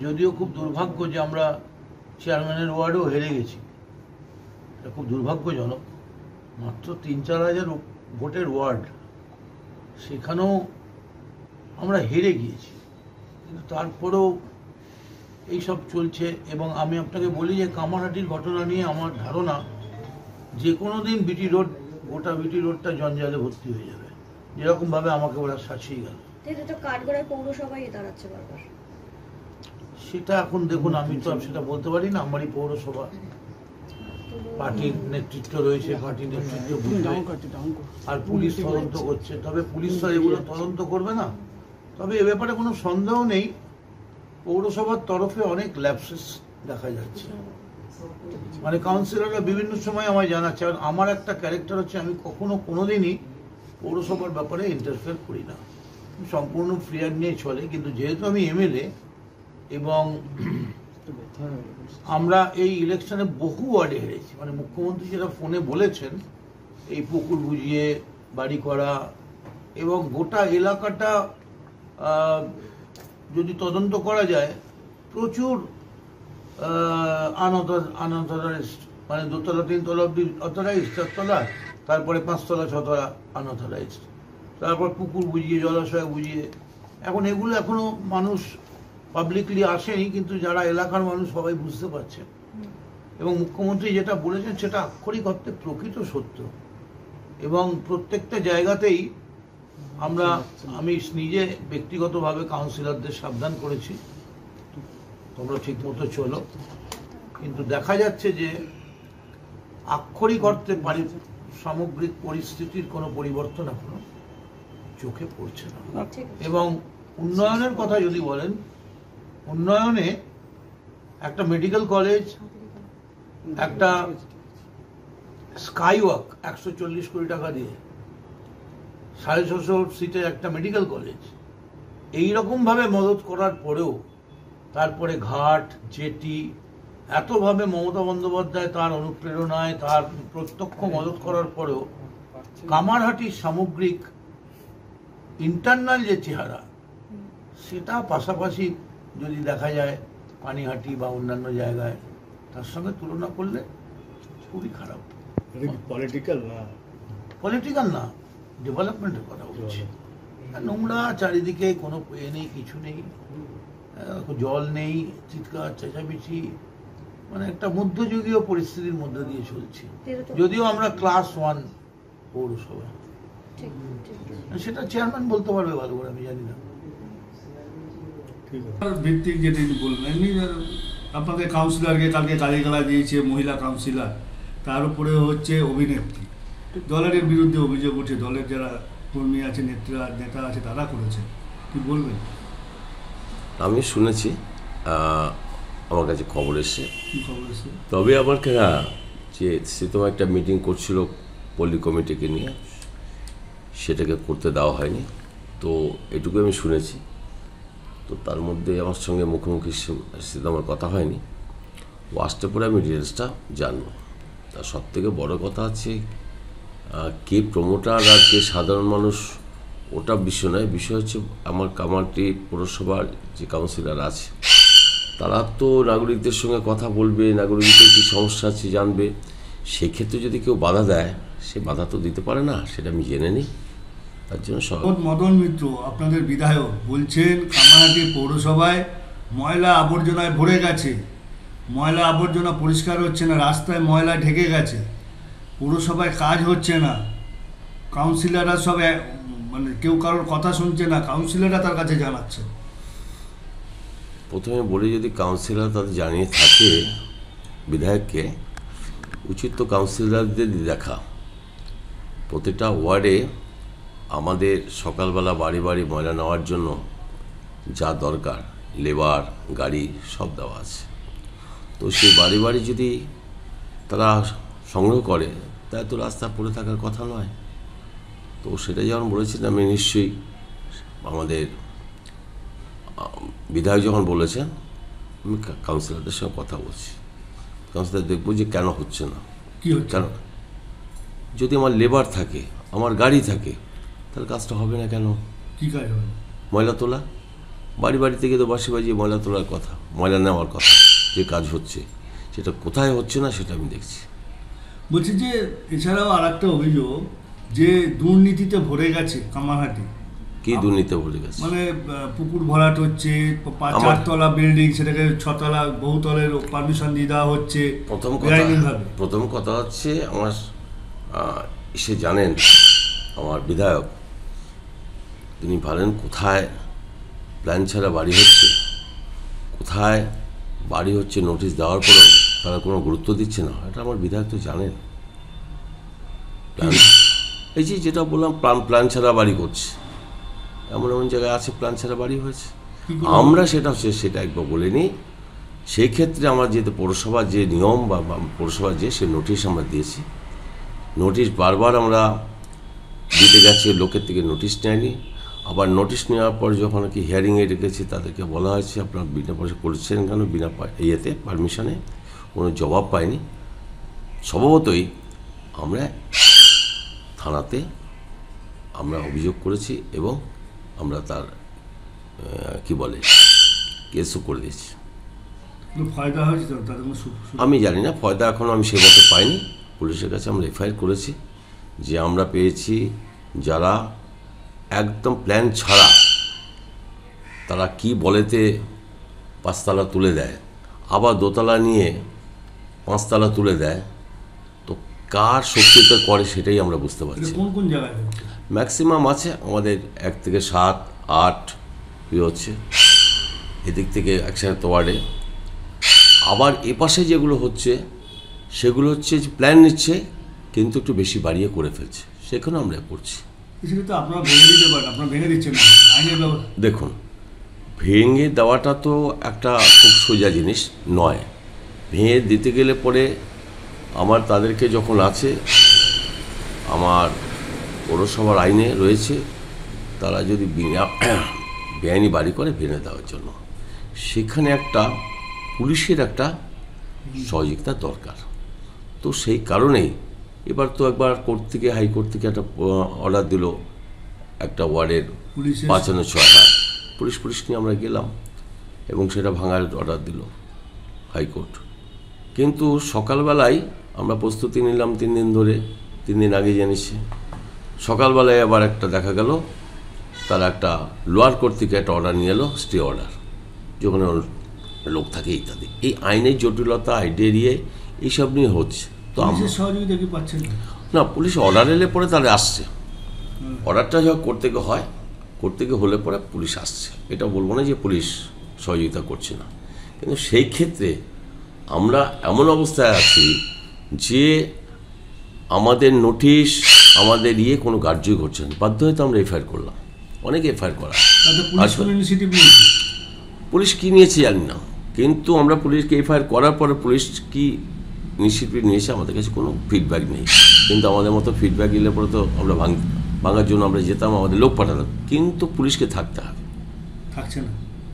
যদিও খুব দুর্ভাগ্য যে আমরা চেয়ারম্যানের ওয়ার্ডেও হেরে গেছি, এটা খুব দুর্ভাগ্যজনক। মাত্র ৩-৪ হাজার ভোটের ওয়ার্ড, সেখানেও আমরা হেরে গিয়েছি, কিন্তু তারপরেও এইসব চলছে। এবং আমি আপনাকে বলি যে কামারহাটির ঘটনা নিয়ে আমার ধারণা যে কোনো দিন বিটি রোড, গোটা বিটি রোডটা জঞ্জালে ভর্তি হয়ে যাবে, যেরকমভাবে আমাকে ওরা শাসিয়ে গেল। কাঠগড়ায় পৌরসভায় দাঁড়াচ্ছে বারবার, সেটা এখন দেখুন, আমি তো সেটা বলতে পারি না। আমারই পৌরসভা, পার্টির নেতৃত্ব রয়েছে, পার্টির নেতৃত্ব আর পুলিশ তদন্ত করছে। তবে পুলিশ তো এগুলো তদন্ত করবে না। তবে এ ব্যাপারে কোনো সন্দেহ নেই, পৌরসভার তরফে অনেক ল্যাপসেস দেখা যাচ্ছে। মানে কাউন্সিলররা বিভিন্ন সময় আমায় জানাচ্ছে। আর আমার একটা ক্যারেক্টার হচ্ছে, আমি কখনো কোনোদিনই পৌরসভার ব্যাপারে ইন্টারফেয়ার করি না, সম্পূর্ণ ফ্রি হ্যান্ড নিয়ে চলে। কিন্তু যেহেতু আমি এমএলএ এবং আমরা এই ইলেকশনে বহু ওয়ার্ডে হেরেছি, মানে মুখ্যমন্ত্রী যেটা ফোনে বলেছেন, এই পুকুর বুঝিয়ে বাড়ি করা এবং গোটা এলাকাটা যদি তদন্ত করা যায়, প্রচুর আনঅথরাইজড, মানে 2তলা 3তলা অব্দি অথরাইজড, 4তলা, তারপরে 5তলা 6তলা আনঅথরাইজড, তারপর পুকুর বুঝিয়ে, জলাশয় বুঝিয়ে। এখন এগুলো এখনো মানুষ পাবলিকলি আসেনি, কিন্তু যারা এলাকার মানুষ সবাই বুঝতে পারছে। এবং মুখ্যমন্ত্রী যেটা বলেছেন সেটা আক্ষরিক অর্থে প্রকৃত সত্য। এবং প্রত্যেকটা জায়গাতেই আমি নিজে ব্যক্তিগতভাবে কাউন্সিলরদের সাবধান করেছি, তোমরা ঠিক মতো চলো। কিন্তু দেখা যাচ্ছে যে আক্ষরিক অর্থে সামগ্রিক পরিস্থিতির কোনো পরিবর্তন এখনো চোখে পড়ছে না। এবং উন্নয়নের কথা যদি বলেন, উন্নয়নে একটা মেডিকেল কলেজ, একটা স্কাইওয়াক 140 কোটি টাকা দিয়ে, 650 সিটের একটা মেডিকেল কলেজ, এইরকম ভাবে মদত করার পরেও, তারপরে ঘাট, জেটি, এতভাবে মমতা বন্দ্যোপাধ্যায় তার অনুপ্রেরণায়, তার প্রত্যক্ষ মদত করার পরেও কামারহাটির সামগ্রিক ইন্টারনাল যে চেহারা, সেটা পাশাপাশি যদি দেখা যায় পানিহাটি বা অন্যান্য জায়গায়, তার সঙ্গে তুলনা করলে খুবই খারাপ। পলিটিক্যাল না, ডেভেলপমেন্টের কথা বলছি। নোংরা চারিদিকে, কোনো নেই, কিছু নেই, জল নেই, চিৎকার চেঁচামেচি, মানে একটা মধ্যযুগীয় পরিস্থিতির মধ্যে দিয়ে চলছে। যদিও আমরা ক্লাস 1 পৌরসভা, সেটা চেয়ারম্যান বলতে পারবে ভালো করে, আমি জানি না। ভিত্তিক যেটা বললেন, আপনাদের কাউন্সিলরকে কালকে কালীগালা দিয়েছে মহিলা কাউন্সিলর, তার উপরে হচ্ছে অভিনেত্রী। দলের বিরুদ্ধে অভিযোগ উঠছে, দলের যারা কর্মী আছে, নেতা আছে, তারা করেছে। কি বলবেন? আমি শুনেছি, আমার কাছে খবর এসছে। খবর এসছে? তবে আমার যে সে তোমার একটা মিটিং করছিল পল্লী কমিটিকে নিয়ে, সেটাকে করতে দেওয়া হয়নি। তো এটুকু আমি শুনেছি। তো তার মধ্যে আমার সঙ্গে মুখোমুখি সাথে আমার কথা হয়নি, ও আসতে পরে আমি ডিটেলসটা জানবো। তার সব থেকে বড়ো কথা আছে, কে প্রমোটার আর কে সাধারণ মানুষ, ওটা বিষয় নয়। বিষয় হচ্ছে আমার কামারহাটি পৌরসভার যে কাউন্সিলর আছে, তারা তো নাগরিকদের সঙ্গে কথা বলবে, নাগরিকদের কী সমস্যা আছে জানবে। সেক্ষেত্রে যদি কেউ বাধা দেয়, সে বাধা তো দিতে পারে না, সেটা আমি জেনে নিই। তার জন্য মদন মিত্র, আপনাদের বিধায়ক, বলছেন কামারহাটি পৌরসভায় ময়লা আবর্জনায় ভরে গেছে, ময়লা আবর্জনা পরিষ্কার হচ্ছে না, রাস্তায় ময়লা ঢেকে গেছে, পৌরসভায় কাজ হচ্ছে না, কাউন্সিলররা সব মানে কেউ কারোর কথা শুনছে না, কাউন্সিলররা তার কাছে জানাচ্ছে। প্রথমে বলি, যদি কাউন্সিলর তাদের জানিয়ে থাকে বিধায়ককে, উচিত তো কাউন্সিলরদের দেখা। প্রতিটা ওয়ার্ডে আমাদের সকালবেলা বাড়ি বাড়ি ময়লা নেওয়ার জন্য যা দরকার, লেবার, গাড়ি সব দেওয়া আছে। তো সেই বাড়ি বাড়ি যদি তারা সংগ্রহ করে, তাই তো রাস্তা পড়ে থাকার কথা নয়। তো সেটা যখন বলেছিলাম, আমি নিশ্চয়ই আমাদের বিধায়ক যখন বলেছেন, আমি কাউন্সিলরদের সঙ্গে কথা বলছি। কাউন্সিলর দেখবো যে কেন হচ্ছে না, কেন। যদি আমার লেবার থাকে, আমার গাড়ি থাকে, তাহলে কাজটা হবে না কেন? কি কাজ হবে? ময়লা তোলা। বাড়ি বাড়ি থেকে তো বাসি বাজিয়ে ময়লা তোলার কথা, ময়লা নেওয়ার কথা, যে কাজ হচ্ছে সেটা কোথায় হচ্ছে না সেটা আমি দেখছি। বলছি যে এছাড়াও আর একটা অভিযোগ যে দুর্নীতিতে ভরে গেছে কামারহাটি। কি দুর্নীতি বলে গেছে? মানে পুকুর ভরাট হচ্ছে, 4তলা বিল্ডিং সেটাকে 6তলা বহুতলের পারমিশন দিয়ে দেওয়া হচ্ছে বেআইনিভাবে। প্রথম কথা হচ্ছে আমার সে জানেন আমার বিধায়ক, তিনি ভাবেন কোথায় প্ল্যান ছাড়া বাড়ি হচ্ছে, কোথায় বাড়ি হচ্ছে নোটিশ দেওয়ার পরেও তারা কোনো গুরুত্ব দিচ্ছে না। এটা আমার বিধায়ক তো জানেন। প্ল্যান এই যে যেটা বললাম প্ল্যান ছাড়া বাড়ি করছে, এমন এমন জায়গায় আছে প্ল্যান ছাড়া বাড়ি হয়েছে। আমরা সেটা একবার বলিনি। সেই ক্ষেত্রে আমার যেহেতু পৌরসভার যে নিয়ম বা পৌরসভার যে সে নোটিশ আমরা দিয়েছি, নোটিশ বারবার আমরা দিতে গেছি, লোকের থেকে নোটিশ নেয়নি। আবার নোটিশ নেওয়ার পর যখন কি হিয়ারিংয়ে ডেকেছি তাদেরকে বলা হয়েছে আপনারা বিনা পয়সা করছেন কেন, বিনা পারমিশনে, কোনো জবাব পাইনি। স্বভাবতই আমরা থানাতে আমরা অভিযোগ করেছি এবং আমরা তার কি বলে কেসও করে দিয়েছি। ফায়দা হয়েছে তো তাদের? আমি জানি না, ফয়দা এখনও আমি সে মতো পাইনি। পুলিশের কাছে আমরা এফআইআর করেছি যে আমরা পেয়েছি যারা একদম প্ল্যান ছাড়া তারা কি বলেতে 5তলা তুলে দেয়, আবার 2তলা নিয়ে 5তলা তুলে দেয়, তো কার শক্তিতে করে সেটাই আমরা বুঝতে পারছি। কোন কোন জায়গায় ম্যাক্সিমাম আছে আমাদের 1 থেকে 7, 8 হচ্ছে এদিক থেকে একসাথে ওয়ার্ডে। আবার এপাশে যেগুলো হচ্ছে সেগুলো হচ্ছে যে প্ল্যান নিচ্ছে কিন্তু একটু বেশি বাড়িয়ে করে ফেলছে, সেখানে আমরা করছি। তো আপনারা ভেঙে দিতে পারেন, আপনারা ভেঙে দিচ্ছেন না, আইনের ব্যবস্থা। দেখুন, ভেঙে দেওয়াটা তো একটা খুব সোজা জিনিস নয়। ভেঙে দিতে গেলে পরে আমার তাদেরকে যখন আছে আমার পৌরসভার আইনে রয়েছে, তারা যদি বেআইনি বাড়ি করে ভেঙে দেওয়ার জন্য সেখানে একটা পুলিশের একটা সহযোগিতা দরকার। তো সেই কারণেই এবার তো একবার কোর্ট থেকে হাইকোর্ট থেকে একটা অর্ডার দিল একটা ওয়ার্ডের 55-6। হ্যাঁ, পুলিশ নিয়ে আমরা গেলাম এবং সেটা ভাঙার অর্ডার দিল হাইকোর্ট। কিন্তু সকালবেলায় আমরা প্রস্তুতি নিলাম 3 দিন ধরে, 3 দিন আগে জানিয়েছি। সকালবেলায় আবার একটা দেখা গেল তারা একটা লোয়ার কোর্ট থেকে একটা অর্ডার নিয়ে এলো, স্টে অর্ডার, যেখানে লোক থাকে ইত্যাদি। এই আইনের জটিলতা, আইডিয়া এইসব নিয়ে হচ্ছে। তো সহযোগিতা কি পাচ্ছেন না, পুলিশ অর্ডার এলে পরে তারা আসছে। অর্ডারটা যখন কোর্ট থেকে হয়, কোর্ট থেকে হলে পরে পুলিশ আসছে। এটা বলবো না যে পুলিশ সহযোগিতা করছে না, কিন্তু সেই ক্ষেত্রে আমরা এমন অবস্থায় আছি যে আমাদের নোটিশ আমাদের কোনো কার্যই করছে না। বাধ্য হয়ে তো আমরা এফআইআর করলাম, অনেক এফআইআর করা। পুলিশ কি নিয়েছে জানি না, কিন্তু আমরা পুলিশকে এফআইআর করার পরে পুলিশ কি ইনিশিয়েটিভ নিয়েছে আমাদের কাছে কোনো ফিডব্যাক নেই। কিন্তু আমাদের মতো ফিডব্যাক দিলে পরে তো আমরা ভাঙার জন্য আমরা যেতাম, আমাদের লোক পাঠাতাম, কিন্তু পুলিশকে থাকতে হবে, থাকছে না।